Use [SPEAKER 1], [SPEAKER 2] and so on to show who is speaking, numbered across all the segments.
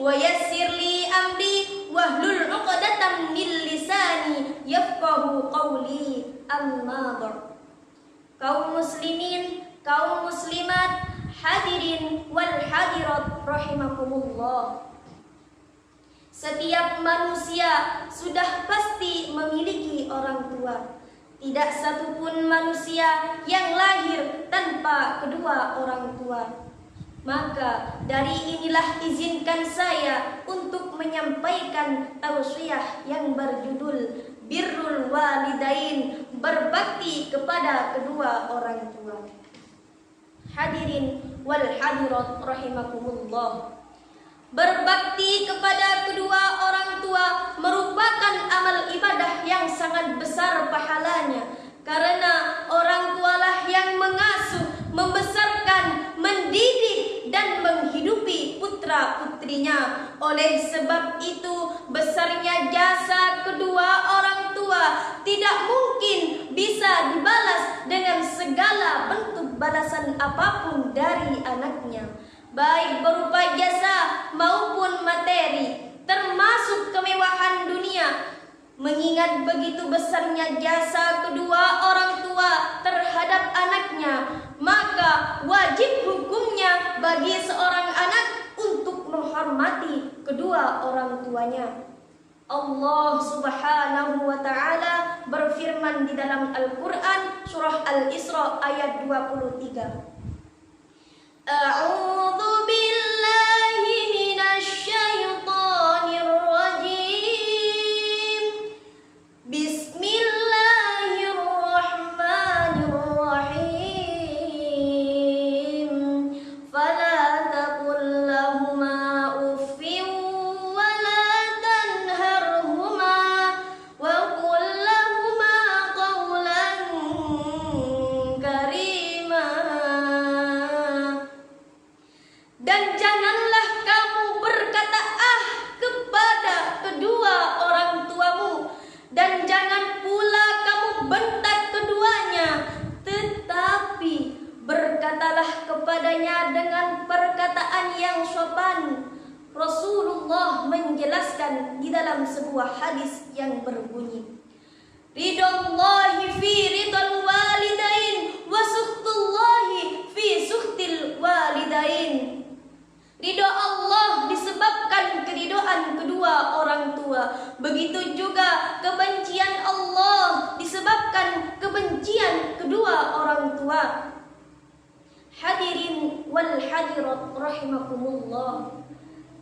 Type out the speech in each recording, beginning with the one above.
[SPEAKER 1] wa yassir li amri wahlul 'uqdatam min lisani yafqahu qawli. Amma ba'd. Kaum muslimin, kaum muslimat, hadirin wal hadirat rahimakumullah. Setiap manusia sudah pasti memiliki orang tua. Tidak satupun manusia yang lahir tanpa kedua orang tua. Maka dari inilah izinkan saya untuk menyampaikan tausiah yang berjudul Birrul Walidain, berbakti kepada kedua orang tua. Hadirin wal hadirat rahimakumullah. Berbakti kepada kedua orang tua merupakan amal ibadah yang sangat besar pahalanya, karena orang tualah yang mengasuh, membesarkan, mendidik dan menghidupi putra-putrinya. Oleh sebab itu, besarnya jasa kedua orang tua tidak mungkin bisa dibalas dengan segala bentuk balasan apapun dari anaknya, baik berupa jasa maupun materi, termasuk kemewahan dunia. Mengingat begitu besarnya jasa kedua orang tua terhadap anaknya, maka wajib hukumnya bagi seorang anak untuk menghormati kedua orang tuanya. Allah Subhanahu wa ta'ala berfirman di dalam Al-Quran surah Al-Isra ayat 23. A'udzu billahi minasy syaithanir rajim. Bismillahirrahmanirrahim. Fala taqul lahumā uffin wa la tanharhumā wa qul lahumā qawlan karimā. Dan janganlah kamu berkata kepada kedua orang tuamu, dan jangan pula kamu bentak keduanya, tetapi berkatalah kepadanya dengan perkataan yang sopan. Rasulullah menjelaskan di dalam sebuah hadis yang berbunyi, Ridallahi fi ridal walidain wa sukhtullahi fi sukhtil walidain. Ridho Allah disebabkan keridhaan kedua orang tua. Begitu juga kebencian Allah disebabkan kebencian kedua orang tua. Hadirin wal hadirat rahimakumullah.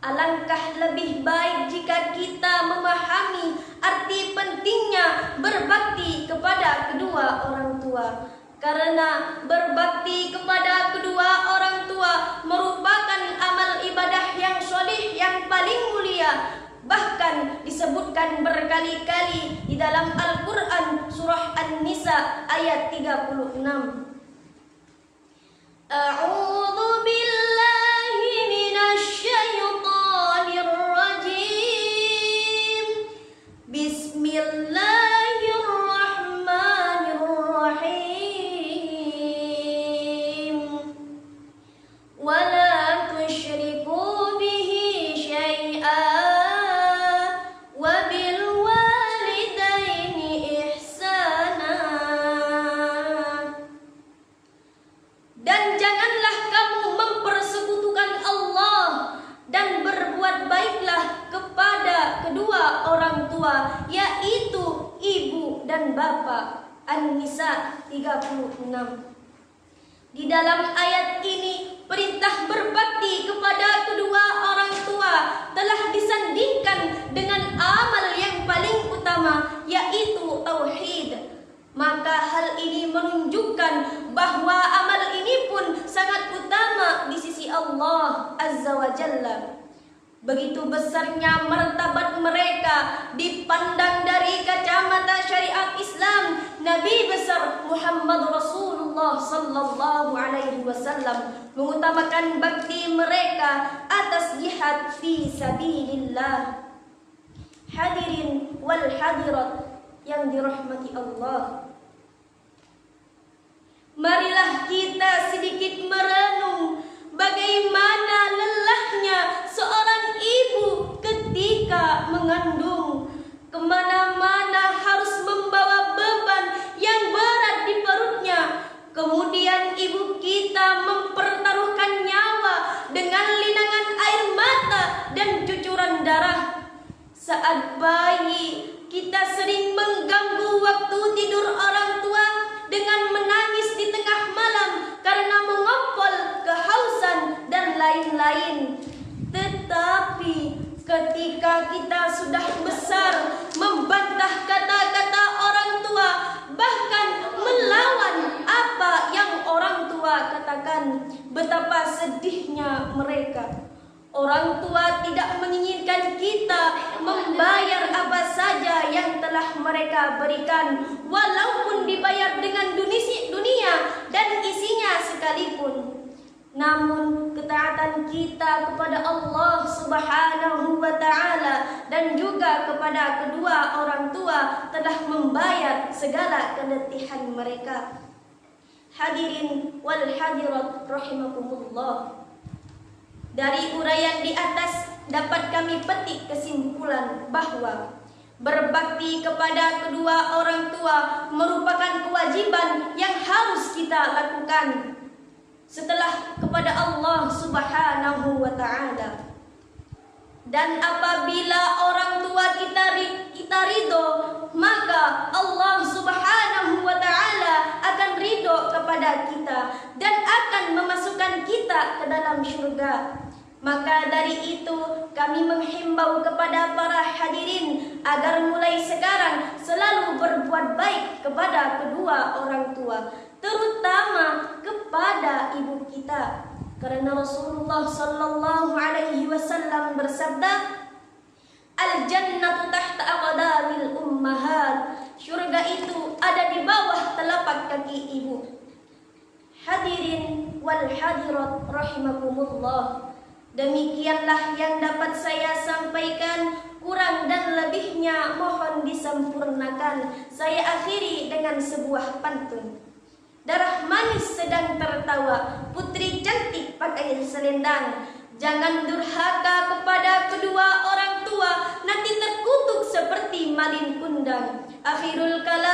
[SPEAKER 1] Alangkah lebih baik jika kita memahami arti pentingnya berbakti kepada kedua orang tua. Karena berbakti kepada kedua orang tua merupakan amal ibadah yang sholih yang paling mulia. Bahkan disebutkan berkali-kali di dalam Al-Quran surah An-Nisa ayat 36. A'udzu billahi minasy syaithanir rajim. Bismillahirrahmanirrahim. Yaitu ibu dan bapak. An-Nisa 36. Di dalam ayat ini perintah berbakti kepada kedua orang tua telah disandingkan dengan amal yang paling utama, yaitu tauhid. Maka hal ini menunjukkan bahwa amal ini pun sangat utama di sisi Allah Azza wa Jalla. Begitu besarnya martabat mereka dipandang dari kacamata syariat Islam. Nabi besar Muhammad Rasulullah sallallahu alaihi wasallam mengutamakan bakti mereka atas jihad fi sabilillah. Hadirin wal hadirat yang dirahmati Allah, marilah kita sedikit merenung bagaimana lelahnya seorang ibu ketika mengandung, kemana-mana harus membawa beban yang berat di perutnya. Kemudian ibu kita mempertaruhkan nyawa dengan linangan air mata dan cucuran darah. Saat bayi, kita sering mengganggu waktu tidur orang tua dengan menangis di tengah malam karena mengompol, kehausan, dan lain-lain. Tetapi ketika kita sudah besar, membantah kata-kata orang tua, bahkan melawan apa yang orang tua katakan, betapa sedihnya mereka. Orang tua tidak menginginkan kita membayar apa saja yang telah mereka berikan, walaupun dibayar dengan dunia dan isinya sekalipun. Namun ketaatan kita kepada Allah Subhanahu wa Ta'ala dan juga kepada kedua orang tua telah membayar segala keletihan mereka. Hadirin wal hadirat rahimakumullah. Dari uraian di atas dapat kami petik kesimpulan bahwa berbakti kepada kedua orang tua merupakan kewajiban yang harus kita lakukan setelah kepada Allah Subhanahu wa Ta'ala. Dan apabila orang tua kita ridho, maka Allah Subhanahu wa Ta'ala akan ridho kepada kita dan akan memasukkan kita ke dalam surga. Maka dari itu kami menghimbau kepada para hadirin agar mulai sekarang selalu berbuat baik kepada kedua orang tua, terutama kepada ibu kita. Karena Rasulullah sallallahu alaihi wasallam bersabda, "Al-jannatu tahta aqdamil ummahat." Surga itu ada di bawah telapak kaki ibu. Hadirin wal hadirat rahimakumullah. Demikianlah yang dapat saya sampaikan, kurang dan lebihnya mohon disempurnakan. Saya akhiri dengan sebuah pantun. Darah manis sedang tertawa, putri cantik pakai selendang. Jangan durhaka kepada kedua orang tua, nanti terkutuk seperti malin kundang. Akhirul kalam.